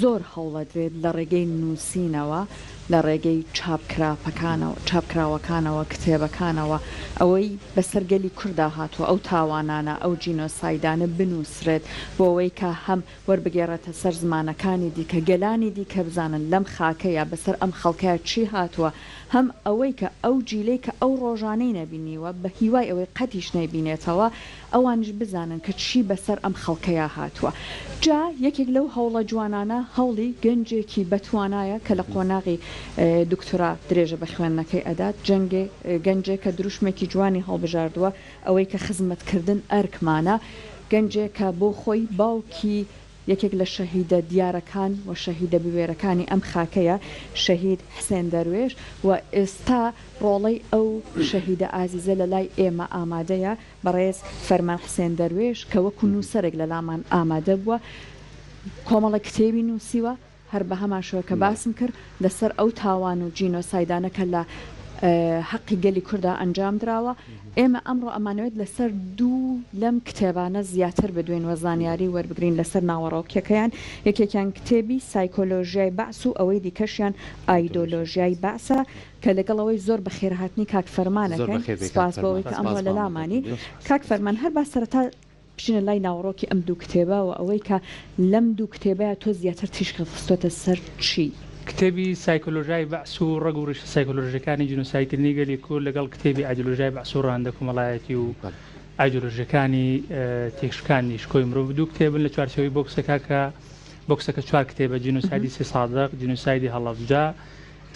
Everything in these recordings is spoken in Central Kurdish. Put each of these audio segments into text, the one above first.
زۆر هەوڵەدرێت لە ڕێگەی نووسینەوە لە ڕێگەی چاپکراوەکانەوە کتێبەکانەوە ئەوەی بەسەرگەلی کووردا هاتووە ئەو تاوانانە ئەو جینۆسایدانە بنووسرێت بۆ ئەوەی کە هەم وەربگێڕێتە سەر زمانەکانی دیکە گەلانی دیکە بزانن لەم خاکەیە بەسەر ئەم خەڵکەیە چی هاتووە هەم ئەوەی کە ئەو جیلەی کە ئەو ڕۆژانەی نەبینیوە بە هیوای ئەوەی قەتیش نەیبینێتەوە ئەوانش بزانن کە چی بەسەر ئەم خەڵکەیە هاتووە جا یەکێک لەو هەوڵە جوانانە هەوڵی گەنجێکی بەتوانایە کە لە قۆناغی دکتۆرا درێژە بە خوێندنەکەی ئەدات گەنجێک کە دروشمێکی جوانی هەڵبژاردووە ئەوەی کە خزمەتکردن ئەرکمانە گەنجێکە بۆ خۆی باوکی یەکێک لە شەهیدە دیارەکان و شەهیدە بوێرەکانی ئەم خاکەیە شەهید حسێن دەروێش و ئێستا ڕۆڵەی ئەو شەهیدە ئازیزە لە لای ئێمە ئامادەیە بەڕێز فەرمان حسێن دەروێش کە وەکو نووسەرێک لە لامان ئامادە بووە کۆمەڵە کتێبی نووسیوە هەر بە هەماشەوە کە باسم کرد لەسەر ئەو تاوان و جینۆسایدانەکە لە حەقی گەلی کووردا ئەنجام درراوە ئێمە ئەمڕۆ ئەمانەوێت لەسەر دوو لەم کتێبانە زیاتر بدوین وە زانیاری وەربگرین لەسەر ناوەڕۆکیەکەیان یەکێکیان کتێبی سایکۆلۆژیای بەعس و ئەوەی دیکەشیان ئایدۆلۆژیای بەعسە کە لەگەڵەوەی زۆر بە خێرهاتنی کاک فەرمانەکەن سپاس بەوەی کە ئەمڕۆ لە لامانی کاک فەرمان هەر با سەرەتا بچینە لای ناوەڕۆکی ئەم دوو کتێبە و ئەوەی کە لەم دوو کتێبەیە تۆ زیاتر تیشکە خستۆتە سەر چی؟ کتێبی سایکۆلۆژیای بەعس و ڕەگ و ڕیشە سایکۆلۆژیەکانی جینۆسایدکردنی گەلی کوورد لەگەڵ کتێبی ئایدۆلۆژیای بەعس و ڕاندە کۆمەڵایەتی و ئایدۆلۆژیەکانی تێکشکانی شکۆی مرۆڤ دوو کتێبن لە چوارچێوەی بۆکسەکە کە بۆکسەکە چوار کتێبە جینۆسایدی سێ سادق جینۆسایدی هەڵەبجا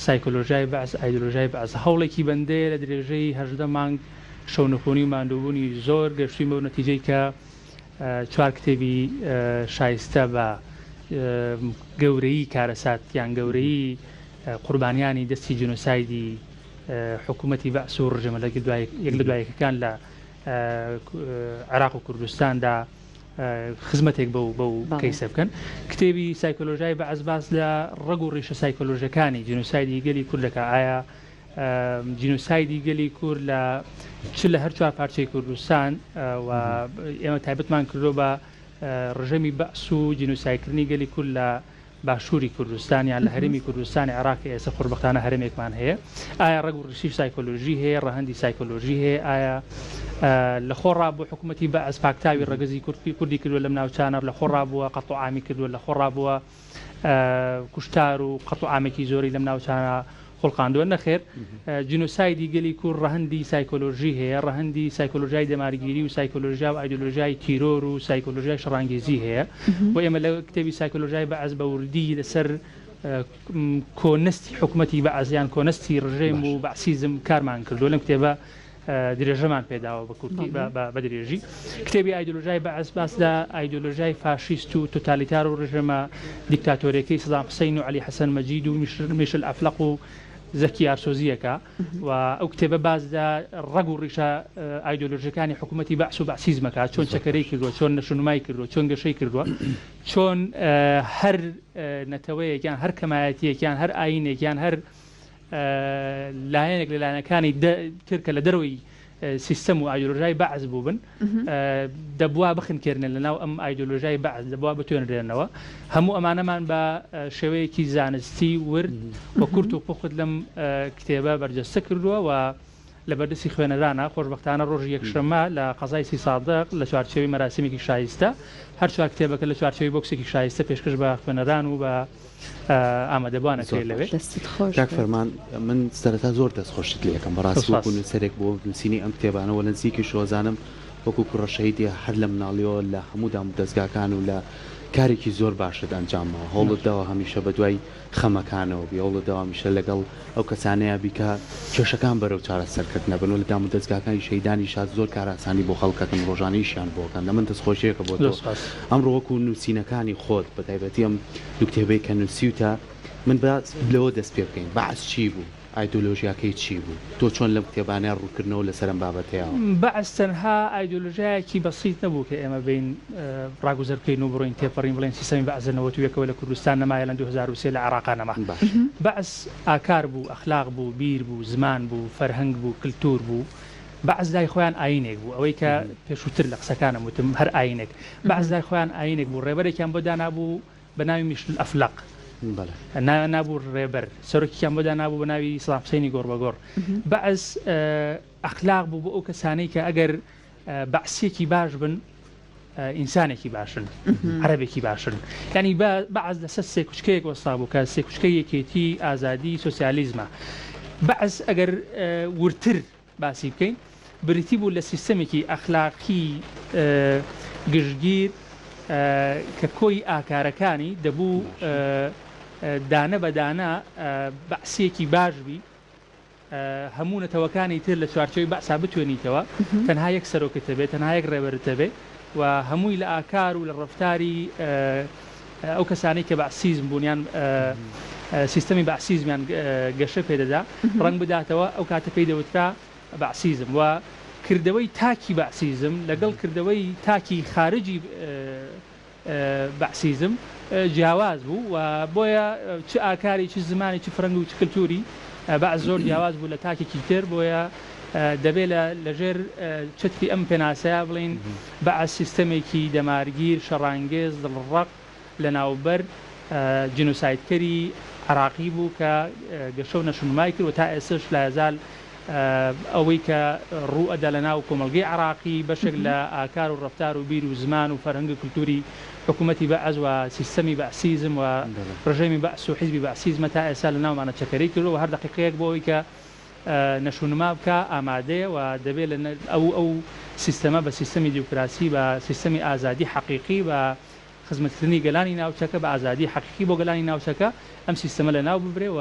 سایکۆلۆژیای بەعس ئایدۆلۆژیای بەعس هەوڵێکی بەندەیە لە درێژەی 18 مانگ شەونەخۆنی و ماندووبوونی زۆر گەشتووی بەو نەتیجەی کە چوار کتێبی شایستە بە گەورەی کارەساتیان گەورەی قوربانیانی دەستی جینۆسایدی حکوومەتی بەعس و ڕژەمە یەک لە دوایەکەکان لە عێراق و کوردستاندا خزمەتێک بەو کەیسە بکەن کتێبی سایکۆلۆژیای بەعس باس لە ڕەگ و ڕیشە سایکۆلۆژیەکانی جینۆسایدی گەلی کوورد دەکات ئایا جینۆسایدی گەلی کوورد لە چ لە هەر چوار پارچەی کوردستان و ئێمە تایبەتمان کردو بە ڕژەمی بەعس و جینۆسایدکردنی گەلی کورد لە باشووری کوردستانیان لە هەرێمی کوردستانی عێراقی ئێستا خۆربەختانە هەرێمێکمان هەیە ئایا ڕەگ و ڕیشی سایکۆلۆژی هەیە ڕەهەندی سایکۆلۆژی هەیە ئایا لە خۆڕا بۆ حکوومەتی بەعس پاکتاوی ڕەگەزی کوردی کردووە لەم ناوچانە لە خۆڕا بووە قەت و عامی کردووە لە خۆڕا بووە کوشتار و قەت و عامێکی زۆری لەم ناوچانە خۆڵقاندووە نەخێر جینۆسایدی گەلی کوورد ڕەهەندی سایکۆلۆژی هەیە ڕەهەندی سایکۆلۆژیای دەمارگیری و سایکۆلۆژیا و ئایدۆلۆژیای تیرۆر و سایکۆلۆژیای شەڕانگێزی هەیە بۆ ئێمە لە کتێبی سایکۆلۆژیای بەعس بە وردی لەسەر کۆنستی حکوومەتی بەعسیان کۆنستی ڕژێم و بەعسیزم کارمان کردووە لەم کتێبە درێژەمان پێداوە بە کورتی بە درێژی کتێبی ئایدۆلۆژیای بەعس باس لە ئایدۆلۆژیای فاشیست و تۆتالیتار و ڕژەمە دیکتاتۆرەکەی سەدام حوسەین و عەلی حەسەن مەجید و میشل ئەفلەق و زەکی ئارسۆزیەکە و ئەو کتێبە باز لە ڕەگ و ڕیشە ئایدۆلۆژیەکانی حکوومەتی بەعس و بەعسیزمەکە چۆن چەکەرەی کردووە چۆن نەشونمای کردووە چۆن گەشەی کردووە چۆن هەر نەتەوەیەکیان هەر کەمایەتیەکیان هەر ئاینێکیان هەر لایەنێک لە لایەنەکانی ترکە لە دەروی سیستەم و ئایدۆلۆژیای بەعس بوو بن دەبوا بخنکێنن لەناو ئەم ئایدۆلۆژیای بەعس دەبوا بتوێنرێنەوە هەموو ئەمانەمان بە شێوەیەکی زانستی ورد وە کورت و پوخت لەم کتێبە بەرجەستە کردووە و لە بەردەستی خوێنەرانە خۆشبەختانە ڕۆژی یەکشەممە لە قەزای سی سادق لە چوارچێوەی مەراسیمێکی شایستە هەر چوار کتێبەکە لە چوارچێوەی بۆکسێکی شایستە پێشکەش بە خوێنەران و بە ئامادەبوانەکەی لەوێ کاک فەرمان من سەرەتا زۆر دەستخۆشت لە یەکەم بەڕاستی وەکو نووسەرێک بۆ نووسینی ئەم کتێبانەوە لە نزیکی شۆزانم وەکو کوڕەشەهیدی هەر لە مناڵیەوە لە هەموو دەستگاکان و لە کارێکی زۆر باشت ئەنجامەوە هەوڵت داوە هەمیشە بە دوای خەمەکانەوە هەوڵت داوە هەمیشە لەگەڵ ئەو کەسانەیە بیکە کێشەکان بەرەو چارەسەرکردنە بن و لە دام و دەستگاکانی شەیدانی شاد زۆر کاراسانی بۆ خەڵکەکەن ڕۆژانەیشیان بۆکەن لە من دەستخۆشیەکە بۆ تۆ ئەمڕۆ وەکو نووسینەکانی خۆت بە تایبەتی ئەم دوو کتێبەی کە نووسیوتە من لەوە دەست پێ بکەین بەعس چی بوو ئایدۆلۆژیاکەی چی بوو تۆ چۆن لەم کتێبانەیە ڕووکردنەوە لەسەرم بابەتەیە بەعس تەنها ئایدۆلۆژیایەکی بەسیط نەبوو کە ئێمە بین ڕاگوزەر بکەین و بڕۆین تێپەڕین بڵێن سیستەمی بەعزنەوە توێکەوە لە کوردستان نەمایە لە 2023 لە عێراقانەما بەعس ئاکار بوو ئەخلاق بوو بیر بوو زمان بوو فەرهەنگ بوو کلتور بوو بەعس لای خۆیان ئاینێک بوو ئەوەی کە پێشووتر لە قسەکانم وتم هەر ئاینێک بەعس لای خۆیان ئاینێک بوو ڕێبەرێکیان بۆ دانابوو بەناوی میشل ئەفلاق نابوو ڕێبەر سەرۆکیان بۆدا نابوو بەناوی سەدام حوسێنی گۆڕبەگۆڕ بەعز ئەخلاق بوو بۆ ئەو کەسانەی کە ئەگەر بەعسیەکی باش بن ئینسانێکی باشن عەرەبێکی باشن یعنی بەعز لەسەر سێ کوچکەیەک وەستا بوو کە سێ کوچکەی یەکێتی ئازادی سۆسیالیزمە بەعز ئەگەر ورتر باسی بکەین بریتی بوو لە سیستەمێکی ئەخلاقی گشتگیر کە کۆی ئاکارەکانی دەبوو دانە بەدانە بەعسیەکی باشبی هەموو نەتەوەکانی تر لە چوارچەوەی بەعسا بتوێنیتەوە تەنها یەک سەرۆکتە بێت تەنها یەک ڕێبەرتە بێ و هەمووی لە ئاکار و لە ڕەفتاری ئەو کەسانەی کە بەعسیزم بوونیان سیستەمی بەعسیزمیان گەشە پێدەدا ڕەنگ بداتەوە ئەو کاتە پێی دەوترا بەعسیزم و کردەوەی تاکی بەعسیزم لەگەڵ کردەوەی تاکی خارجی بەعسیزم جیاواز بوو و بۆیە چ ئاکاری چ زمانی چ فڕەنگ و چ کلتوری بەعز زۆر جیاواز بوو لە تاکێکی تر بۆیە دەبێت لەژێر چتری ئەم پێناسەیە بڵین بەعز سیستەمێکی دەمارگیر شەڕانگێز دڵڕق لە ناوبەر جنوسایدکەری عراقی بوو کە گەشە و نەشونمای کرد و تا ئێسش لە هەزال ئەوەی کە ڕوو ئەدا لە ناو کۆمەلگەی عراقی بەشێک لە ئاکار و ڕەفتار و بیر و زمان و فەرهەنگ کولتوری حکوومەتی بەعز و سیستەمی بەعسیزم و ڕژێمی بەعس و حیزبی بەعسیزمە تا ئێستا لە ناومانە چەکەرەی کردو و هەر دقیقەیەک بۆ ئەوەی کە نەشونما بکە ئامادەیە و دەبێت ئەو سیستەمە بە سیستەمی دیموکراسی بە سیستەمی ئازادی حەقیقی بە خزمەتکردنی گەلانی ناوچەکە بە ئازادی حەقیقی بۆ گەلانی ناوچەکە ئەم سیستەمە لە ناو ببرێ و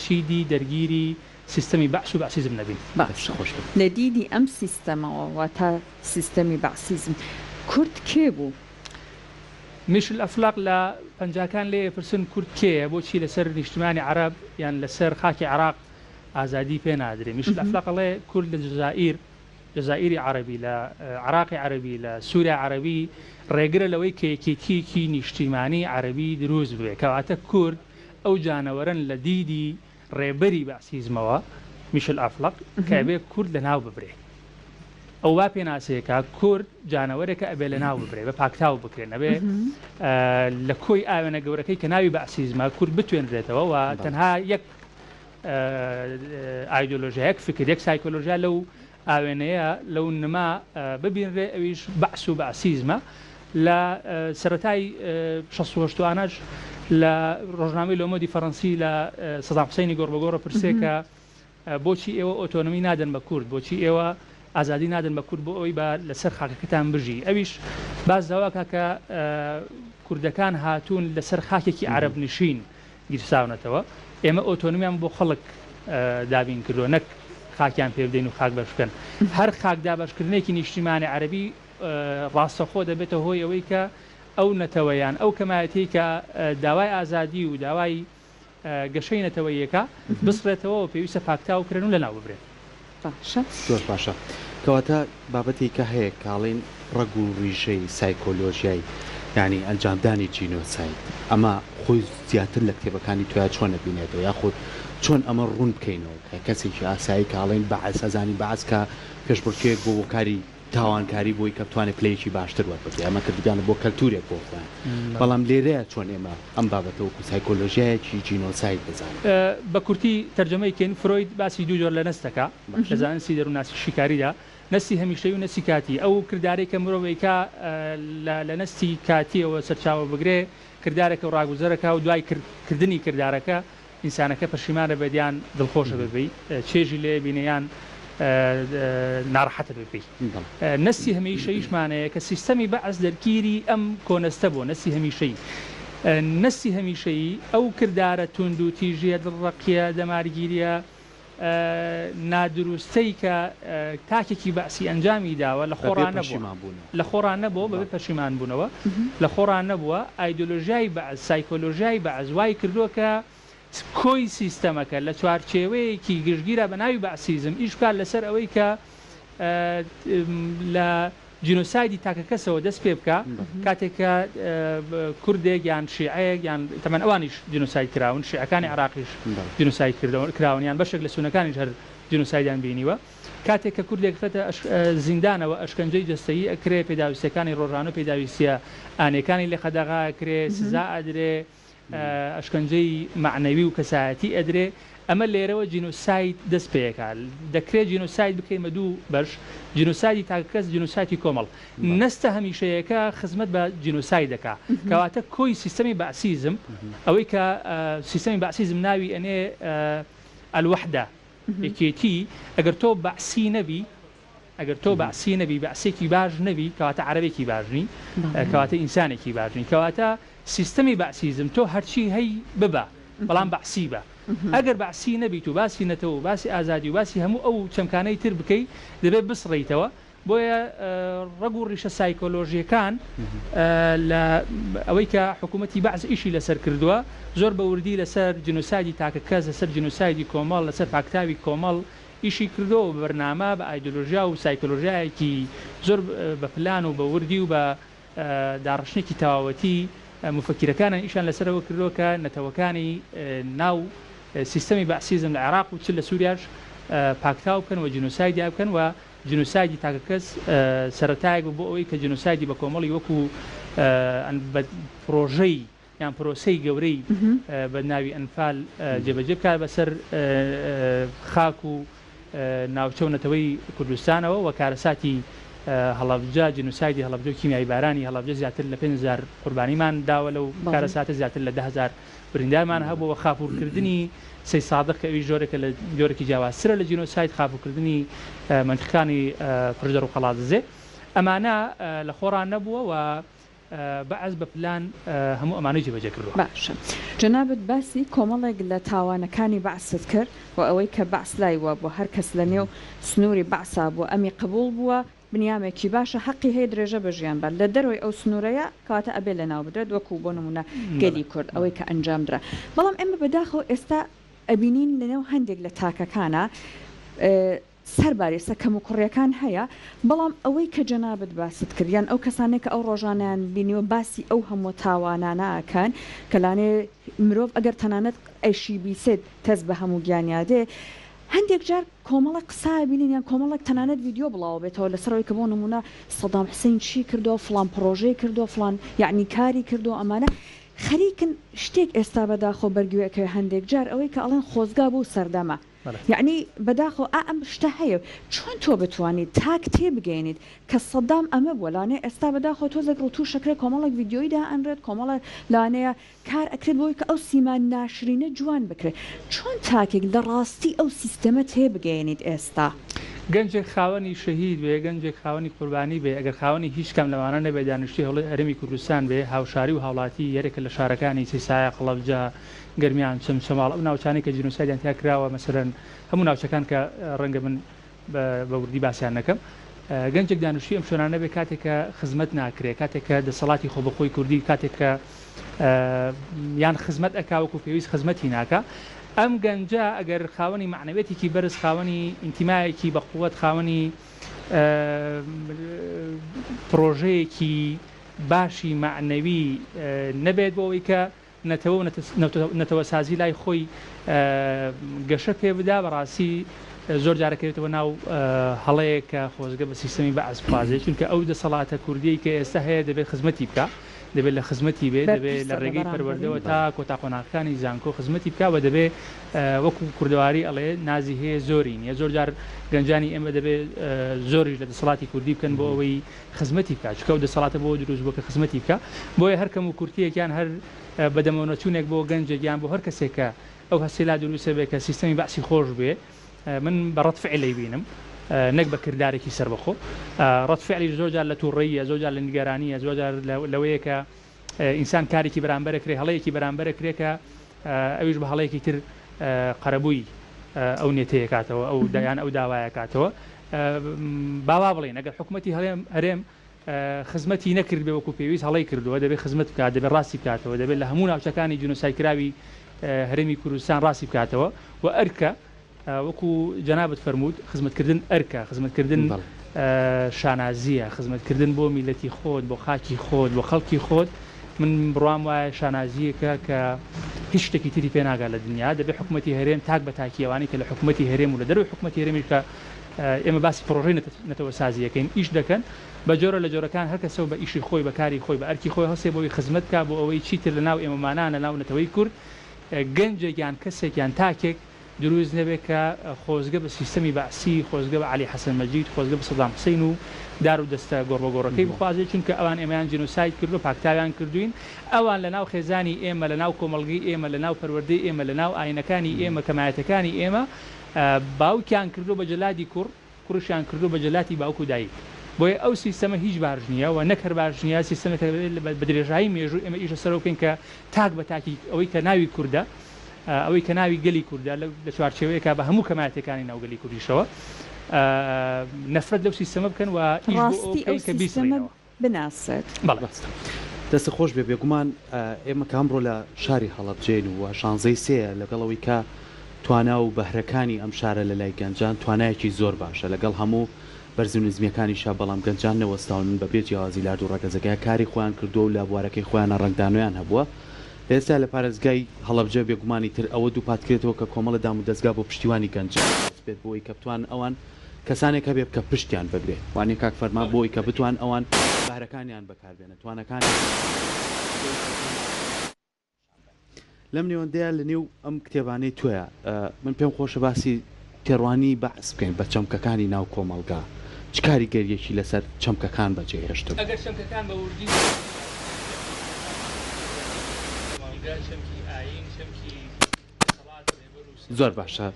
چیدی دەرگیری سیستەمی بەعس و بەعسیزم نەبین لە دیدی ئەم سیستەمەوە و تا سیستەمی بەعسیزم کورد کێ بوو؟ میشل ئەفلاق لە پەنجاکان لێ پرسن کورد کێیە بۆچی لەسەر نیشتمانی عەرەب یان لەسەر خاکی عێراق ئازادی پێ نادرێ میشل ئەفلاق ئەڵێ کورد لە جەزائیری عەرەبی لە عێراقی عەرەبی لە سووریا عەرەبی ڕێگرە لەوەی کە یەکێتیەکی نیشتیمانی عەرەبی دروست بوێ کەواتە کورد ئەو جانەوەرن لە دیدی ڕێبەری بەعسیزمەوە میشل ئەفلاق کە بێ کورد لە ناو ببرێ ئەو وا پێناسەیەکە کورد جانەوەرێکە ئەبێ لە ناو ببرێ بە پاکتاو بکرێن ئەبێ لە کۆی ئاوێنە گەورەکەی کە ناوی بەعسیزمە کورد بتوێنرێتەوە و تەنها یەک ئایدۆلۆژیایەک فکر یەک سایکۆلۆژیا لەو ئاوێنەیە لەو نما ببینرێ ئەویش بەعس و بەعسیزمە لە سەرەتای 1960 لە ڕۆژنامەی لۆمۆدی فەڕەنسی لە سەدام حوسێنی گۆڕبەگۆڕە پرسێ کە بۆچی ئێوە ئۆتۆنۆمی نادەن بە کورد بۆچی ئێوە ئازادی نادەن بە کورد بۆ ئەوەی بە لەسەر خاکەکەتان بژی ئەویش باز داواکە کە کوردەکان هاتوون لەسەر خاکێکی عەرەب نشین گیرساونەتەوە ئێمە ئۆتۆنۆمیان بۆ خەڵک دابین کردو نەک خاکیان پێ بدەین و خاک بەش بکەن هەر خاک دابەشکردنێکی نیشتیمانی عەرەبی ڕاستەخۆ دەبێتە هۆی ئەوەی کە ئەو نەتەوەیان ئەو کەمایەتی کە داوای ئازادی و داوای گەشەی نەتەوەیەکە بسڕێتەوە و پێویستە پاکتاو کردن و لەناو ببرێت زۆر باشە کەواتە بابەتی کە هەیە کاڵین ڕەگ و ڕیژەی سایکۆلۆژیای ینی ئەنجامدانی جینۆساید ئەمە خۆی زیاتر لە کتێبەکانی تویا چۆن نەبینێتەوە یاخود چۆن ئەمە ڕوون بکەینەوە کە کەسێکی ئاسایی کاڵین بەعس ئەزانی بەعس کە پێشبڕکێک بۆ کاری تاوانکاری بۆی کە بتوانێت پلەیەکی باشتر وەربگرێت ئەمە کردیانە بۆ کەلتورێک بۆ خۆیان بەڵام لێرەیە چۆن ئێمە ئەم بابەتە وەکو سایکۆلۆژیایەکی جینۆساید بزانین بە کورتی تەرجەمەیکەین فرۆید باسی دوو جۆر لە نەستەکە لە زانستی دەرووناسی شیکاریدا نەستی هەمیشەی و نەستی کاتی ئەو کردارێک کە مرۆڤێکە لە نەستی کاتیەوە سەرچاوە بگرێ کردارێکە و ڕاگوزەرەکە و دوای کردنی کردارەکە ئینسانەکە پەشیمانە بەدیان دڵخۆشە ببی چێژی لێ بینیان ناڕەحەتە ببی نەستی هەمیشەیشمانەیە کە سیستەمی بەعس دەرگیری ئەم کۆنەستە بۆ نەستی هەمیشەی نەستی هەمیشەیی ئەو کردارە توند و تیژیە دڵڕەقیە دەمارگیریە نادروستەی کە تاکێکی بەعسی ئەنجامی داوە لە خۆڕان نەبووە بەبێ پەشیمان بوونەوە لە خۆڕان نەبووە ئایدۆلۆژیای بەعس سایکۆلۆژیای بەعس وای کردووە کە کۆی سیستەمەکە لە چوارچێوەیەکی گشتگیرە بە ناوی بەعسیزم ئیش بکات لەسەر ئەوەی کە لە جینۆسایدی تاکە کەسەوە دەست پێ بکە کاتێککە کوردێک یان شیعەیەک یان تەمەەن ئەوانیش جینۆساید کراون شیعەکانی عراقیش جینۆساید کراونیان بەشێک لە سونەکانیش هەر جینۆسایدیان بینیوە کاتێک کە کوردێک خێتە زیندانەوە ئەشکەنجەی جەستەیی ئەکرێ پێداویستەکانی ڕۆژانە پێداویستە ئانەکانی لێ خەداغا ئەکرێ سزا ئەدرێ ئەشکەنجەی معنەوی و کەسایەتی ئەدرێ ئەمە لێرەوە جینۆساید دەست پێەکە دەکرێت جینۆساید بکەیمە دوو بەش جینۆسایدی تاکەس جینۆسایدی کۆمەڵ نەستە هەمیشەیەەکە خزمەت بە جینۆسایدەکە کەواتە کۆی سیستەمی بەعسیزم ئەوەی کە سیستەمی بەعسیزم ناوی ئەنێ ئەلوەحدە یەکێتی ئەگەر تۆ بەعسی نەبی ئەگەر تۆ بەعسی نەبی بەعسێکی باش نەبی کەواتە عەرەبێکی باشنی کەواتە ئینسانێکی باشنی کەواتە سیستەمی بەعسیزم تۆ هەرچی هەی ببە بەڵام بەعسی بە ئەگەر بەعسی نەبیت و باسی نەتەوە باسی ئازادی و باسی هەموو ئەو چەمکانەی تر بکەیت دەبێت بسڕیتەوە بۆیە ڕەگ و ڕیشە سایکۆلۆژیەکان لە ئەوەی کە حکوومەتی بەعز ئیشی لەسەر کردووە زۆر بە وردی لەسەر جینۆسایدی تاکە کەس لەسەر جینۆسایدی کۆمەڵ لەسەر پاکتاوی کۆمەڵ ئیشی کردەوە بەرنامە بە ئایدۆلۆژیا و سایکۆلۆژیایەکی زۆر بە پلان و بە وردی و بە داڕشتێکی تەواوەتی مفەکیرەکانن ئیشان لەسەرەوە کردەوە کە نەتەوەکانی ناو سیستەمی بەعسیزم لە عێراق و چ لە سووریاش پاکتاو بکەن و جینۆسایدی بکەن و جینۆسایدی تاکە کەس سەرەتایەک بۆ ئەوەی کە جینۆسایدی بە کۆمەڵی وەکو پرۆژەی یان پرۆسەی گەورەی بە ناوی ئەنفال جێبەجێ بکات بەسەر خاک و ناوچەونەتەوەی کوردستانەوە و کارەساتی هەڵەبجە جینۆسایدی هەڵەبجە و کیمیایی بارانی هەڵەبجە زیاتر لە 5,000 قوربانیمان داوە لەو کارەساتە زیاتر لە 10,000 بریندارمان هەبووە خاپوورکردنی سەی سادق کە ئەوی جۆرێکە لە جۆرەی جیاوازترە لە جینۆساید خاپوورکردنی منطقەکانی فرژەر و قەڵاتزێ ئەمانە لە خۆڕان نەبووە و بەعز بە پلان هەموو ئەمانەی جێبەجێ کردووە. باشە جەنابەت باسی کۆمەڵێک لە تاوانەکانی بەعست کرد و ئەوەی کە بەعس لایوە بۆ هەر کەس لە نێو سنووری بەعسا بووە ئەمی قبول بووە بنیامێکی باشە حەقی هەیە درێژە بە ژیان بەر لە دەرەوەی ئەو سنوورەیە کاتە ئەبێ لە ناو بدرێت وەکو بۆ نمونە گەلی کورد ئەوەی کە ئەنجامدرا بەڵام ئێمە بەداخەوە ئێستا ئەبینین لەنێو هەندێک لە تاکەکانە سەرباری سەکەم و کوڕیەکان هەیە بەڵام ئەوەی کە جەنابەت باست کردیان ئەو کەسانێک کە ئەو ڕۆژانیان بینیوە باسی ئەو هەموو تاوانانەکەن کەلانێ مرۆڤ ئەگەر تەنانەت ئەیشی بیسێت تەس بە هەموو گیانیادێ هەندێک جار کۆمەڵە قسا بینین یان کۆمەڵک تەنانەت ویددیۆ بڵاو بێتەوە لەسەرەوەی کە بۆ نمونە سەدام حسین چی کردو فلان پرۆژەی کردو فلان یعنی کاری کردو ئەمانە خەریکن شتێک ئێستا بەداخۆ بەرگوێەکەی هەندێک جار ئەوەی کە ئەڵێن خۆزگا بوو سەردەمە یعنی بەداخۆ ئەم شتە هەیە چۆن تۆ بتوانیت تاک تێبگەینیت کە سەدام ئەمە بووە لانێ ئێستا بەداخۆ تۆزێک ڕوو توو شەکرێت کۆمەڵک ویددیۆیدا ئەنرێت کۆمەڵە لانەیە کار ئەکرێت بۆی کە ئەو سیمان ناشرینە جوان بکرێت چۆن تاکێک لە ڕاستی ئەو سیستەمە تێبگەینیت ئێستا گەنجێک خاوەنی شەهید بێ گەنجێک خاوەنی قوربانی بێ ئەگەر خاوەنی هیچ کەم لەوانە نەبێ دانیشتوی هەرێمی کوردستان بێ هاوشاری و هاوڵاتی یەرێکە لە شارەکانی سیسایە قەڵەبجە گەرمیان چەم شەماڵ ئەو ناوچانی کە جینۆسایدیان تیا کراوە مەسەرەن هەموو ناوچەکان کە ڕەنگە من بە وردی باسییان نەکەم گەنجێک دانیشتوی ئەم شوێنانە بێ کاتێک کە خزمەت ناکرێت کاتێک کە دەسەڵاتی خۆبەخۆی کوردی کاتێک کە یان خزمەت ئەکاوەکو پێویست خزمەتی ناکە ئەم گەنجە ئەگەر خاوەنی معنەوێتێکی بەرز خاوەنی ئینتیمایەکی بەقووەت خاوەنی پرۆژەیەکی باشی معنەوی نەبێت بۆ ئەوەی کە نەتەوە سازی لای خۆی گەشە پێ بدا بەڕاستی زۆر جارەکەوێتەوە ناو هەڵەیە کە خۆزگە بە سیستەمی بەعز بخوازێت چونکە ئەو دەسەڵاتە کوردیی کە ئێستا هەیە دەبێت خزمەتی بکە دەبێت لە خزمەتی بێت دەبێت لە ڕێگەی پەروەردەوە تا کۆتاقۆناغەکانی زانکۆ خزمەتی بکە و دەبێت وەکو کوردەواری ئەڵێ نازی هەیە زۆری نیە زۆر جار گەنجانی ئێمە دەبێت زۆری لە دەسەڵاتی کوردی بکەن بۆ ئەوەی خزمەتی بکات چکە ئەو دەسەڵاتە بۆ دروست بۆ کە خزمەتی بکە بۆیە هەرکەم و کورتیەکیان هەر بەدەمەوەچوونێک بۆ گەنجێکیان بۆ هەر کەسێکە ئەو هەسێلا دروستە بێت کە سیستەمی بەعسی خۆش بێ من بە ڕەتفعلی بینم نەک بە کردارێکی سەربەخۆ ڕەتفعلی زۆر جار لە تووڕەیە زۆر جار لە نیگەرانیە زۆر جار لەوەیە کە ئینسان کارێکی بەرامبەرەکرێ هەڵەیەکی بەرامبەرەکرێکە ئەویش بە هەڵەیەکی تر قەرەبووی ئەو نێتەیە کاتەوە ئەو دایان ئەو داوایە کاتەوە باوا بڵێن ئەگەر حکوومەتی هەرێم خزمەتی نەکرد بێ وەکو پێویست هەڵەی کردووە دەبێت خزمەت بکات دەبێت ڕاستی بکاتەوە دەبێت لە هەموو ناوچەکانی جینۆسایدکراوی هەرێمی کوردستان ڕاستی بکاتەوە و ئەرکە وەکو جەنابەت فەرموود خزمەتکردن ئەرکە خزمەتکردن شانازیە خزمەتکردن بۆ میلەتی خۆت بۆ خاکی خۆت بۆ خەڵکی خۆت من بڕام وایە شانازیەکە کە هیچ شتێکی تری پێ ناگات لە دنیا دەبێت حکوومەتی هەرێم تاک بە تاکیەوانی کە لە حکوومەتی هەرێم و لە دەروی حکوومەتی هەرێمی کە ئێمە باسی پرۆژەی نەتەوە سازیەکەین ئیش دەکەن بە جۆرە لە جۆرەکان هەر کەسەوە بە ئیشی خۆی بەکاری خۆی بە ئەرکی خۆی هەستێ بۆی خزمەت کا بۆ ئەوەی چیتر لە ناو ئێمەمانان لە ناو نەتەوەی کورد گەنجێکیان کەسێکیان تاکێک دروست نەبێت کە خۆزگە بە سیستەمی بەعسی خۆزگە بە عەلی حەسەن مەجید خۆزگە بە سەدام حوسەین و دار و دەستە گۆڕبەگۆڕەکەی بخوازێت چونکە ئەوان ئێمەیان جینۆساید کردو پاکتاویان کردوین ئەوان لە ناو خێزانی ئێمە لە ناو کۆمەڵگەی ئێمە لە ناو پەروەردەی ئێمە لە ناو ئاینەکانی ئێمە کەمایەتەکانی ئێمە باوکیان کردو بە جەلادی کوڕشیان کردو بە جەلاتی باوک و دایک بۆیە ئەو سیستەمە هیچ باش نییە و نەکرد باش نییە سیستەمێک بە درێژایی مێژوو ئێمە ئیشە سەرۆکەین کە تاک بە تاکی ئەوەی کە ناوی کووردە ئەوەی کە ناوی گەلی کووردە لە چوارچێوەیەکە بە هەموو کەمایەتەکانی ناوگەلی کوردیشەوە نەفرەت لەو سیستەمە بکەن و ڕاستی سیستەمە بناسێت دەستە خۆش بێ بێگومان ئێمە کامڕۆ لە شاری هەڵەبجێن و شانزەی سەیە لەگەڵەوەی کە توانا و بەهرەکانی ئەم شارە لە لای گەنجان توانایەکی زۆر باشە لەگەڵ هەموو بەرز و نزمیەکانیشا بەڵام گەنجان نەوەستاون من بەبێ جیاوازی لاردو و ڕەگەزەکەی کاری خۆیان کردو و لە بوارەکەی خۆیانە ڕنگدانۆیان هەبووە ئێستا لە پارێزگای هەڵەبجە بێگومانی تر ئەوە دوو پاتکرێتەوە کە کۆمەڵە دام و دەستگا بۆ پشتیوانی گەنجان بێت بۆی کە بتوان ئەوان کەسانێک هەبێت کە پشتیان بگرێت وانێ کاک فەرما بۆی کە بتوان ئەوان بارەکانیان بەکاربێنە توانەکان لەم نێوەندەیە لە نێو ئەم کتێبانەی تویە من پێم خۆشە باسی تێڕوانی بەعس بکەین بە چەمکەکانی ناو کۆمەڵگا چ کاریگەریەکی لەسەر چەمکەکان بەجێهێشتن ئەگەر چەمکەکان بە وردی زۆر باشە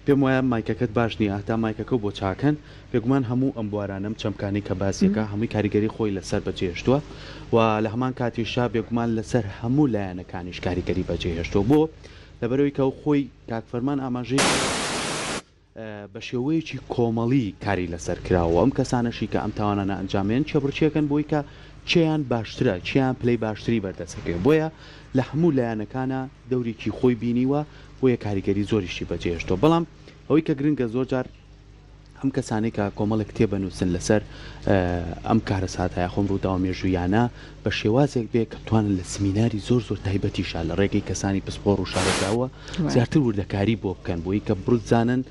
پێم وایە مایکەکەت باش نییە هەتا مایکەکە بۆ چاکەن بێگومان هەموو ئەم بوارانم چەمکانی کە باسیەکە هەمووی کاریگەری خۆی لەسەر بەجێهێشتووە و لە هەمان کاتیشا بێگومان لەسەر هەموو لایەنەکانیش کاریگەری بەجێهێشتووە بۆ لەبەرەوەی کە خۆی کاک فەرمان ئاماژەی بە شێوەیەکی کۆمەڵی کاری لەسەر کراوە ئەم کەسانەشی کە ئەم تاوانانە ئەنجامێن چێبڕچێکن بۆی کە چیان باشترە چیان پلەی باشتری بەردەستەکەی بۆیە لە هەموو لایەنەکانە دەورێکی خۆی بینیوە بۆیە کاریگەری زۆریشی بەجێهێشتووە بەڵام ئەوەی کە گرنگە زۆر جار ئەم کەسانێک کە کۆمەڵێک کتێب بنووسن لەسەر ئەم کارە ساتایە خۆم ڕوودا و مێژویانە بە شێوازێک بێ کە بتوانن لە سمیناری زۆر زۆر تایبەتیشا لە ڕێگەی کەسانی پسپۆڕ و شارەداوە زیاتر وردەکاری بۆ بکەن بۆی کە بڕزانن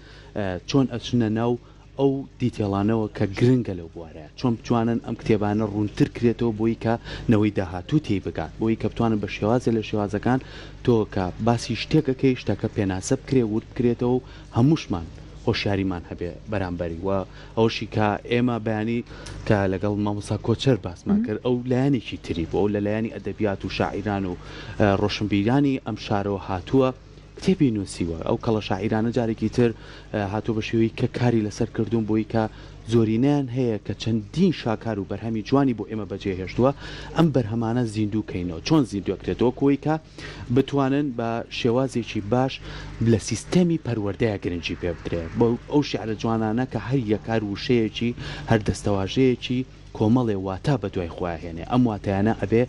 چۆن ئەچنە ناو ئەو دیتێڵانەوە کە گرنگە لەو بوارەیە چۆن بتوانن ئەم کتێبانە ڕوونتر کرێتەوە بۆی کە نەوەی داهاتوو تێی بگات بۆی کە بتوانن بە شێوازە لە شێوازەکان تۆ کە باسی شتێکەکەی شتەکە پێناسە بکرێ ورد بکرێتەوە و هەمووشمان خۆشیاریمان هەبێ بەرامبەری و ئەوشی کە ئێمە بەیانی کە لەگەڵ مامۆستا کۆچەر باسمان کرد ئەو لایەنێکی تری بۆ ئەو لە لایەنی ئەدەبیات و شاعیران و ڕۆشنبیرانی ئەم شارەوە هاتووە کتێبی نووسیوە ئەو کەڵە شاعیرانە جارێکی تر هاتوو بە شێوەی کە کاری لەسەر کردوون بۆی کە زۆرینیان هەیە کە چەندین شاکار و بەرهەمی جوانی بۆ ئێمە بەجێهێشتووە ئەم بەرهەمانە زیندووکەینەوە چۆن زیندوەکرێتەوە کۆی کە بتوانن بە شێوازێکی باش لە سیستەمی پەروەردەیە گرنگی پێ بدرێ بۆ ئەو شیعرە جوانانە کە هەر یەکار وشەیەکی هەر دەستەواژەیەکی کۆمەڵێ واتە بە دوای خۆیانێ ئەم واتایانە ئەبێ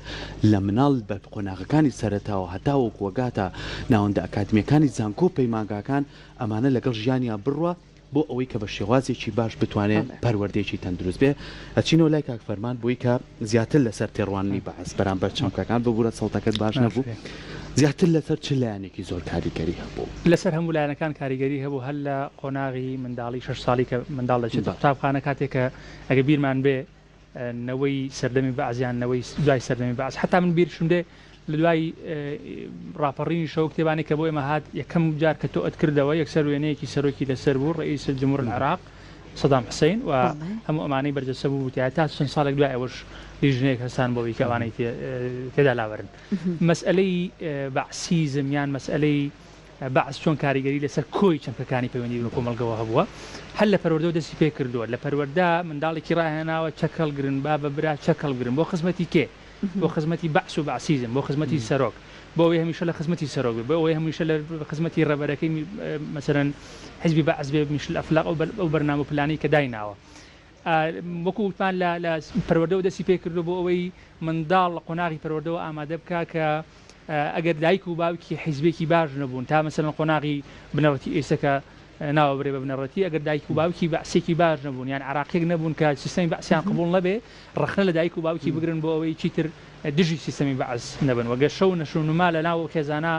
لە مناڵ بە قۆناغەکانی سەرەتاوە هەتاوە کۆگاتە ناوەندە ئەکادمیەکانی زانکۆ پەیمانگاکان ئەمانە لەگەڵ ژیانیان بڕوە بۆ ئەوەی کە بە شێوازێکی باش بتوانێت پەروەردەیەکی تەندروست بێ ئەچینەوە لای کاک فەرمان بۆی کە زیاتر لەسەر تێڕوانی بەعس بەرامبەر چەمکەکان ببوورە سەڵتەکەت باش نەبوو زیاتر لەسەر چ لایەنێکی زۆر کاریگەری هەبوو لەسەر هەموو لایەنەکان کاریگەری هەبوو هەر لە قۆناغی منداڵی 6 ساڵی کە منداڵ دەچێت قوتابخانە کاتێک کە ئەگە بیرمان بێ نەوەی سەردەمی بەعزیان نەوەی دوای سەردەمی بەعز حتا من بیرشم دێ لە دوای ڕاپەڕینی شەو کتێبانی کە بۆ ئێمە هات یەکەم جار کە تۆ ئەتکردەوە یەکسەر وێنەیەکی سەرۆکی لەسەر بوو ڕئیس جمهور العراق سەدام حوسەین و هەموو ئەمانەی بەرجەسە بوو تا چەند ساڵێک دوای ئەوەش لیژنەیەک هەستان بۆەوەی کە ئەوانەی تێدا لاوەرن مەسئلەی بەعسیزم یان مەسئلەی بەعس چۆن کاریگەری لەسەر کۆی چەمکەکانی پەیوەندی بە کۆمەڵگەوە هەبووە هەر لە پەروەردە و دەستی پێ کردووە لە پەروەردە منداڵێکی ڕاهێناوە چەکەڵگرن با بەبرا چەکەڵگرن بۆ خزمەتی کێ بۆ خزمەتی بەعس و بەعسیزم بۆ خزمەتی سەرۆک بۆ ئەوەی هەمیشە لە خزمەتی سەرۆک بێ بۆ ئەوەی هەمیشە لە خزمەتی ڕێبەرەکەی مەسەرەن حیزبی بەعس بێ میشل ئەفلاق ئەو بەرنامە پلانەی کە دایناوە وەکو وتمان لە پەروەردە و دەستی پێ کردو بۆ ئەوەی منداڵ لە قۆناغی پەروەردەوە ئامادە بکا کە ئەگەر دایک و باوکی حیزبێکی باش نەبوون تا مەسەرەن قۆناغی بنەڕەتی ئێسەکە ناوەبرێ بە بنەڕەتی ئەگەر دایک و باوکی بەعسێکی باش نەبوون یان عراقیەک نەبوون کە سیستەمی بەعسیان قبول نەبێ ڕخنە لە دایک و باوکی بگرن بۆ ئەوەی چیتر دژی سیستەمی بەعس نەبن وەگە شەو نەشونما لە ناو خێزانە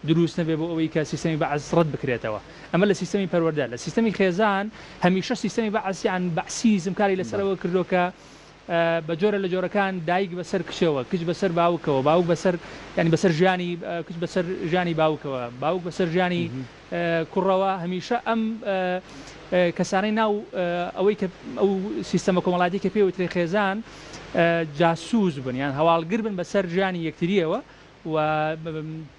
دروست نەبێ بۆ ئەوەی کە سیستەمی بەعس ڕەت بکرێتەوە ئەمە لە سیستەمی پەروەردە لە سیستەمی خێزان هەمیشە سیستەمی بەعس یان بەعسیزم کاری لەسەرەوە کردو کە بە جۆرە لە جۆرەکان دایک بەسەر کچەوە کچ بەسەر باوکەوە باوک بەسەر ینی بەسەر ژیانی کچ بەسەر ژیانی باوکەوە باوک بەسەر ژیانی کوڕەوە هەمیشە ئەم کەسانەی ناو ئەوەی کە ئەو سیستەمە کۆمەڵاتی کە پێوترێ خێزان جاسوس بن یان هەواڵگر بن بەسەر ژیانی یەکتریەوە و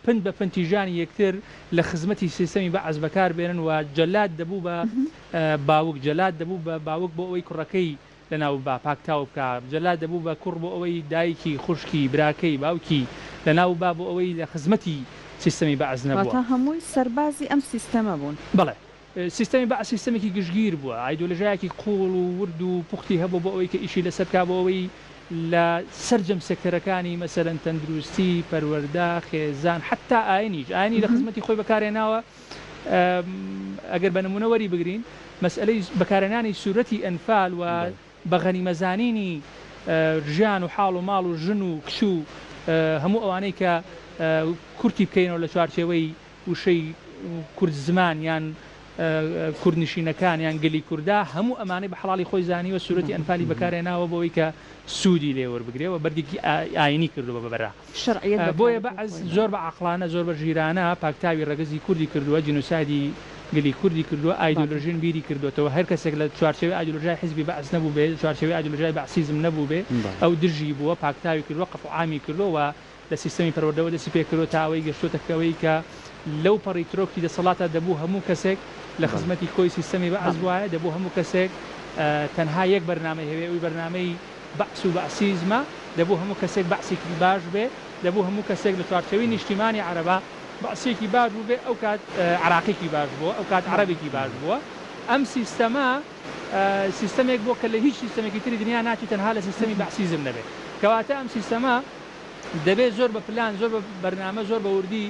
پند بە پنتیژانی یەکتر لە خزمەتی سیستەمی بەعس بەکار بێنن و جەلات دەبوو بە باوک جەلات دەبوو بە باوک بۆ ئەوەی کوڕەکەی لە ناو با پاکتاو بکە جەلات دەبوو بە کوڕ بۆ ئەوەی دایکی خوشکی براکەی باوکی لە ناو با بۆ ئەوەی لە خزمەتی سیستەمی بەعس نەبووە تا هەمووی سەربازی ئەم سیستەمە بوون بەڵێ سیستەمی بەعس سیستەمێکی گشتگیر بووە ئایدۆلۆژیایەکی قوڵ و ورد و پوختی هەبوو بۆ ئەوەی کە ئیشی لەسەر بکا بۆ ئەوەی لە سەرجەم سێکتەرەکانی مەسەرەن تەندروستی پەروەردە خێزان حتا ئاینی لە خزمەتی خۆی بەکارهێناوە ئەگەر بە نمونەوەری بگرین مەسئلەی بەکارهێنانی سوورەتی ئەنفال و بە غەنیمەزانینی ژیان و حاڵ و ماڵ و ژن و کچ و هەموو ئەوانەی کە کورتی بکەینەوە لە چوارچێوەی وشەی کورد زمان یان کوردنشینەکان یان گەلی کووردا هەموو ئەمانەی بە حەڵاڵی خۆی زانیوە سوورەتی ئەنفالی بەکارهێناوە بۆەوەی کە سوودی لێوەربگرێەوە بەردێکی ئاینی کردووە بەبەرا بۆیە بەعس زۆر بە عەقڵانە زۆر بە ژیرانە پاکتاوی ڕەگەزی کوردی کردووە جینۆسایدی گەلی کوردی کردووە ئایدۆلۆژین بیری کردوێتەوە هەر کەسێک لە چوارچێوەی ئایدۆلۆژیای حیزبی بەعس نەبوو بێ چوارچێوەی ئایدۆلۆژیای بەعسیزم نەبوو بێ ئەو دژی بووە پاکتاوی کردووە قەف عامی کردووە لە سیستەمی پەروەردەوە دەستی پێکردووە تا ئەوەی گەشتۆتەکەوەی کە لەو پەڕی ترۆکی دەسەڵاتە دەبوو هەموو کەسێک لە خزمەتی کۆی سیستەمی بەعس وایە دەبوو هەموو کەسێک تەنها یەک بەرنامەی هەبێ ئەوی بەرنامەی بەعس و بەعسیزمە دەبوو هەموو کەسێک بەعسێکی باش بێ دەبوو هەموو کەسێک لە چوارچێوەی نیشتیمانی عەرەبا بەعسێکی باش بوو بێ ئەو کات عراقێکی باش بووە ئەو کات عەرەبێکی باش بووە ئەم سیستەمە سیستەمێک بۆ کە لە هیچ سیستەمێکی تری دنیا ناچی تەنها لە سیستەمی بەعسیزم نەبێت کەواتە ئەم سیستەمە دەبێت زۆر بە پلان زۆر بە بەرنامە زۆر بە وردی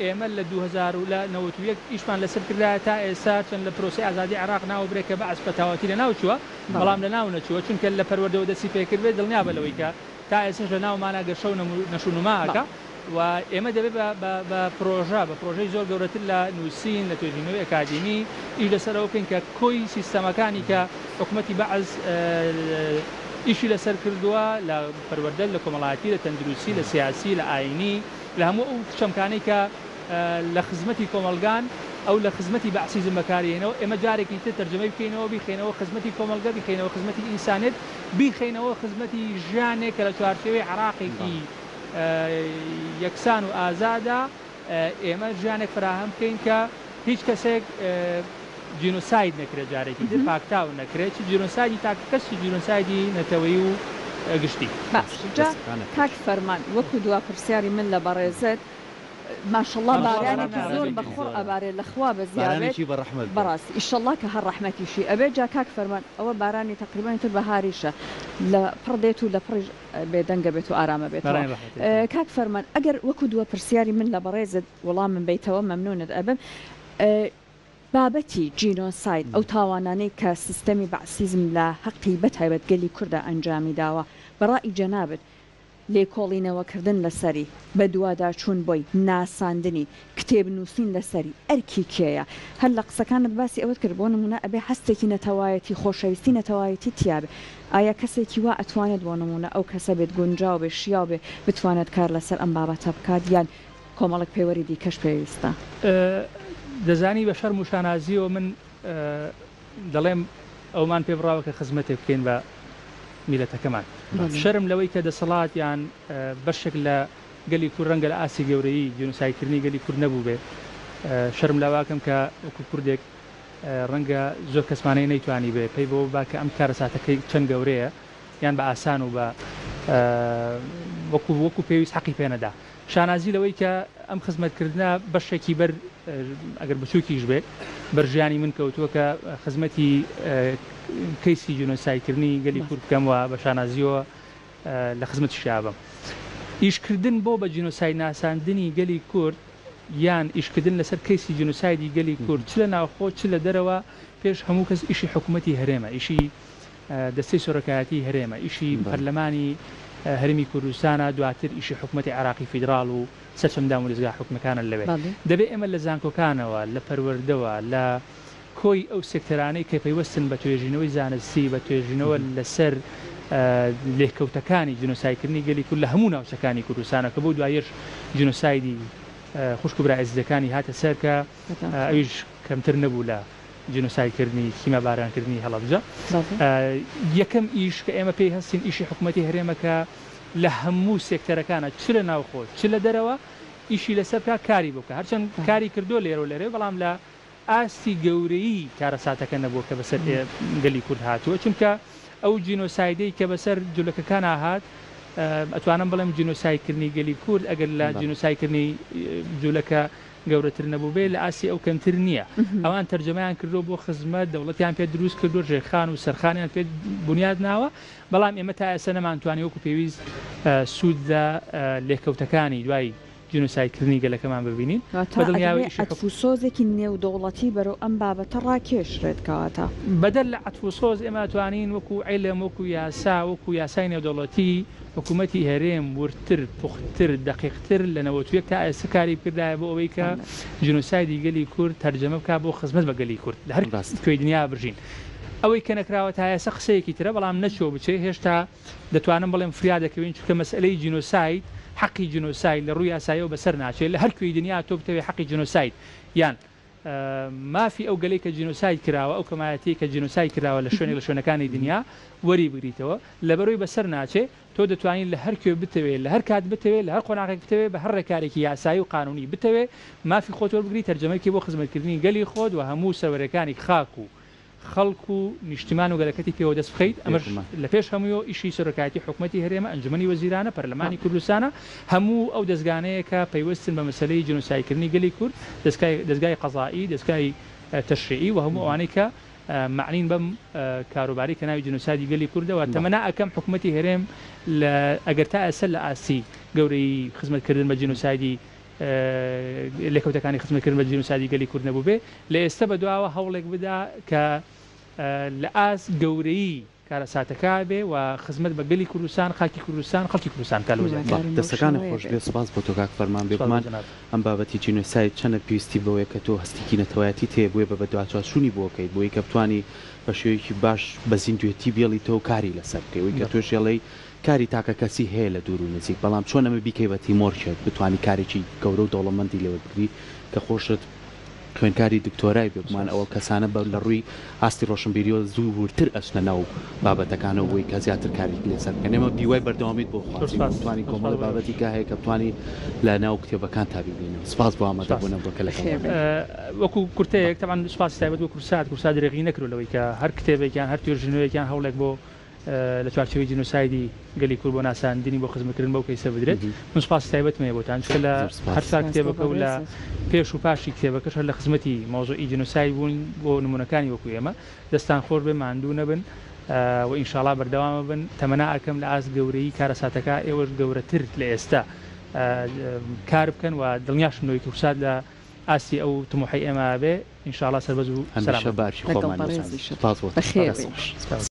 ئێمە لە 2091 ئیشمان لەسەر کردایە تا ئێستا چەند لە پرۆسی ئازادی عێراق ناوبرێت کە بەعس بە تاواتی لە ناو چووە بەڵام لە ناو نەچووە چونکە لە پەروەردەوە دەستی پێکردێت دڵنیا بە لەوەی کە تا ئێستاش لە ناومانە گەشە و نەشونماکە و ئێمە دەبێت بە پرۆژەی زۆر گەورەتر لە نووسین لە توێژینەوەی ئەکادمی ئیش لەسەرەوە بکەین کە کۆی سیستەمەکانی کە حکومەتی بەعس ئیشی لەسەر کردووە لە پەروەردە لە کۆمەڵایەتی لە تەندروستی لە سیاسی لە ئاینی لە هەموو ئەو چەمکانەی کە لە خزمەتی کۆمەلگان ئەو لە خزمەتی بەعسیزم بەکارهێنەوە ئێمە جارێکی تر تەرجەمەی بکەینەوە بیخێنەوە خزمەتی کۆمەلگا بیخێنەوە خزمەتی ئینسانیت بیخێنەوە خزمەتی ژیانێک کە لە چوارچێوەی عێراقێکی یەکسان و ئازادا ئێمە ژیانێک فراهەم بکەین کە هیچ کەسێک جینۆساید نەکرێت جارێکی تر پاکتاو نەکرێت جینۆسایدی کەسی جینۆسایدی نەتەوەی و گشتی کاک فەرمان وەکو دوا پرسیاری من لە بەڕێزت ماشەڵڵا بارانێکی زۆر بەخۆڕ ئەبارێت لەخوا بە زیادێکی بەڕاستی ئیشەڵڵا کە هەر ڕەحمەتیشی ئەبێ جا کاک فەرمان ئەوە بارانی تقریبان تر بەهاریشە لە پڕ دێت و لە پڕ بێدەنگە بێت و ئارامە بێت کاک فەرمان ئەگەر وەکو دوا پرسیاری من لە بەڕێزت وەڵام من بیتەوە مەمنونت ئەبم بابەتی جینۆساید ئەو تاوانانەی کە سیستەمی بەعسیزم لە حەقی بەتایبەت گەلی کووردە ئەنجامی داوە بەڕای جەنابەت لێکۆڵینەوەکردن لەسەری بە دووادا چوون بۆی ناساندنی کتێب نووسین لەسەری ئەرکی کێیە هەر لە قسەکانت باسی ئەوەت کرد بۆ نمونە ئەبێ هەستێکی نەتەوایەتی خۆشەویستی نەتەوایەتی تیاابێ ئایا کەسێکی وا ئەتوانێت بۆ نمونە ئەو کەسە بێت گونجاو بێ شیاو بێ بتوانێت کار لەسەر ئەم بابەتە بکات یان کۆمەڵک پێوەری دیکەش پێویستە دەزانی بە شەرم و شانازیەوە من دەڵێم ئەومان پێ بڕاوە کە خزمەتێک بکەین بە میلەتەکەمان شەرم لەوەی کە دەسەڵات یان بەشێک لە گەلی کوور ڕەنگە لە ئاسی گەورەی جینۆسایدکردنی گەلی کوور نەبوو بێ شەرم لەواکەم کە وەکو کوردێک ڕەنگە زۆر کەسمانەی نەیتوانی بێ پێی بۆ باکە ئەم کارە ساتەکەی چەند گەورەیە یان بە ئاسان و بە وەکو پێویست حەقی پێنەدا شانازی لەوەی کە ئەم خزمەتکردە بەشێکی بەر ئەگەر بچووکیش بێت بەرژیانی من کەوتووە کە خزمەتی کەیسی جینۆسایدکردنی گەلی کوور بکەمەوە بە شانازیەوە لە خزمەتی شابم ئیشکردن بۆ بە جینۆساید ناساندنی گەلی کورد یان ئیشکردن لەسەر کەیسی جنۆسایدی گەلی کورد چ لە ناوخۆ چ لە دەرەوە پێش هەموو کەس ئیشی حکوومەتی هەرێمە ئیشی دەستەی سۆرەکایەتی هەرێمە ئیشی پەرلەمانی هەرمی کوردستانە دواتر ئیشی حکوومەتی عراقی فیدراڵ و سەرچەمدان و دەستگا حکومەکانە لەوێ دەبێت ئێمە لە زانکۆکانەوە لە پەروەردەوە لە کۆی ئەو سێکتەرانەی کە پەیوەستن بە توێژینەوەی زانستی بە توێژینەوە لەسەر لێککەوتەکانی جنۆسایدکردنی گەلی کورد لە هەموو ناوچەکانی کوردستانە کە بۆ دوایش جنۆسایدی خوشک و برائزەکانی هاتە سەر کە ئەویش کەمتر نەبوو لە جنۆسایدکردنی خیمە بارانکردنی هەڵەبجە یەکەم ئیش کە ئێمە پێی هەستین ئیشی حکوومەتی هەرێمەکە لە هەموو سێکتەرەکانە چ لە ناوخۆ چ لە دەرەوە ئیشی لەسەر کاری بکە هەرچەند کاری کردو لێرە و لەرێ بەڵام لە ئاستی گەورەی کارەساتەکە نەبووە کە بەسەر گەلی کورد هاتووە چونکە ئەو جینۆسایدەی کە بەسەر جوولەکەکان هات ئەتوانم بڵێم جینۆسایدکردنی گەلی کورد ئەگەر لە جینۆسایدکردنی جوولەکە گەورەتر نەبوو بێ لە ئاسی ئەو کەمتر نییە ئەوان تەرجەمەیان کردو بۆ خزمەت دەوڵەتیان پێ دروست کردو ژێرخان و سەرخانیان پێ بنیاد ناوە بەڵام ئێمە تا ئێستا نەمانتوانی وەکو پێویست سووددا لێککەوتەکانی دوای جنۆسایدکردنی گەلەکەمان ببینین عەتفوسۆزێکی نێودەوڵەتی بەرەو ئەم بابەتە ڕاکێشرێت کەواتە بەدەل لە عەتفوسۆز ئێمە توانین وەکو عیلم وەکو یاسا وەکو یاسای نێودەوڵەتی حکوومەتی هەرێم ورتر پوختر دقیقتر لە نەوەتویەک تا ئێستا کاری کردایە بۆ ئەوەی کە جنۆسایدی گەلی کورد تەرجەمە بکات بۆ خزمەت بە گەلی کورد لە هەر کوێی دنیا بژین ئەوەی کە نەکراوە تا ئێستا قسەیەکی ترە بەڵام نەچۆ بچێ هێشتا دەتوانم بڵێم فریا دەکەوین چونکە مەسئلەی جنۆساید حقی جنۆساید لە ڕووی یاساییەوە بەسەر ناچێت لە هەر کوێی دنیا تۆ بتەوێت حقی جنۆساید یان مافی ئەو گەلەی کە جنۆساید کراوە ئەو کەمایەتی کە جنۆساید کراوە لە شوێنێک لە شوێنەکانی دنیا وەری بگریتەوە لەبەرەوەی بەسەر ناچێت تۆ دەتوانین لە هەر کوێ بتەوێت لە هەر کات بتەوێت لە هەر قۆناغێک بتەوێت بە هەر ڕێکارێکی یاسایی و قانونی بتەوێت مافی خۆت وەربگری تەرجەمەیەکی بۆ خزمەتکردنی گەلی خۆت و هەموو سەوەرەکانی خاک و خەڵک و نیشتمان و گەلەکەتی پێوە دەست بخەیت ئەمەش لە پێش هەموویەوە ئیشی سەرۆکایەتی حکوومەتی هەرێمە ئەنجومەنی وەزیرانە پەرلەمانی کوردستانە هەموو ئەو دەستگانەیە کە پەیوەستن بە مەسەلەی جنۆسایدکردنی گەلی کورد دەستگای قەزایی دەستگای تەشریعی و هەموو ئەوانەی کە معنین بەم کاروباری کە ناوی جنۆسایدی گەلی کوردەوە تەمەنا ئەکەم حکوومەتی هەرێم ئەگەر تا ئێستا لە ئاسی گەورەی خزمەتکردن بە جنۆسایدی لێکەوتەکانی خزمەتکردن بە جنۆسایدی گەلی کورد نەبوو بێ لە ئێستا بەدواوە هەوڵێک بدا کە لە ئاس گەورەی کارەساتەکە بێ و خزمەت بە گەلی کوردستان خاکی کوردستان خەڵکی کوردستان دەستەکانە خۆش بێ سپاس بۆ تۆ کاک فەرمان بێمان ئەم بابەتی جینۆساید چەندە پێویستی بەوەیە کە تۆ هەستێکی نەتەوایەتی تێ بووێ بە بەدواچوونی بۆکەیت بۆی کە بتوانی بە شێوەیەکی باش بە زیندوێتی بێڵی تۆ کاری لەسەر بکەی کە تۆ شێڵەی کاری تاکە کەسی هەیە لە دوور و نزیک بەڵام چۆن ئەمە بیکەی بە تیمۆرکێت بتوانی کارێکی گەورە و دەوڵەمەندی لێوە بگری کە خۆشت خوێنکاری دکتۆرای بێگومان ئەوە کەسانە بە لە ڕووی ئاستی ڕۆشنبیریۆ زوو ورتر ئەچنە ناو بابەتەکانەوە بۆی کە زیاتر کاری لێسەر بکەن ئێمە بیوای بەردەوامیت بۆ توانی کۆمەڵ بابەتی کا هەیە کە بتوانی لە ناو کتێبەکان تابینێنەوە سپاس بۆ ئامادەبوونە بۆ کەلەکەم وەکو کورتەیەک تەمان سپاسی تایبەت بۆ کورسات درێغی نەکردەوەی کە هەر کتێبێکیان هەر توێژنەوەیەکیان هەوڵێک بۆ لە چوارچێوەی جنۆسایدی گەلی کورد بۆ ناساندنی بۆ خزمەتکردن بەو کەیسە بدرێت من سپاسی تایبەتمەیە بۆتان چکە لە هەر سا کتێبەکە و لە پێش و پاشی کتێبەکەش هەر لە خزمەتی مۆزوعی جنۆساید بوون بۆ نمونونەکانی وەکو ئێمە دەستان خۆش بێ ماندوو نەبن و ئینشاڵا بەردەوامە بن تەمەنا ئەکەم لە ئاس گەورەی کارەساتەکە ئێوەش گەورەتر لە ئێستا کار بکەن و دڵنیاشنەوەی کورسات لە ئاسی ئەو تموحی ئێمە بێ ئینشاڵا سەربەز و سەلامت باشی خۆمان